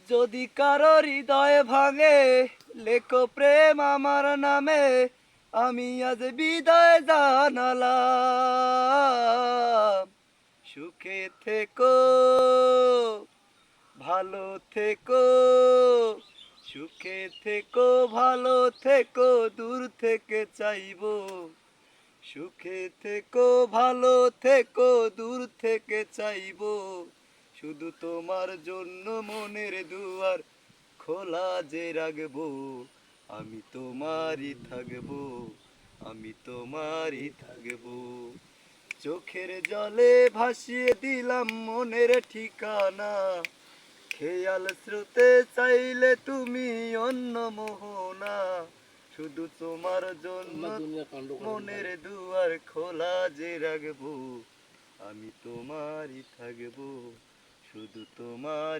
যদি কারো হৃদয় ভাঙে, লেখো প্রেম আমার নামে। আমি আজ বিদায় জানালাম। সুখে থেকো, ভালো থেকো, সুখে থেকো, ভালো থেকো, দূর থেকে চাইবো। সুখে থেকো, ভালো থেকো, দূর থেকে চাইবো। শুধু তোমার জন্য মনের দুয়ার খোলা যে রাখবো। আমি তোমারই থাকবো, আমি তোমারই থাকবো। চোখের জলে ভাসিয়ে দিলাম মনের ঠিকানা। খেয়াল স্রোতে চাইলে তুমি অন্য মোহনা। শুধু তোমার জন্য মনের দুয়ার খোলা যে রাখবো। আমি তোমারই থাকবো, শুধু তোমার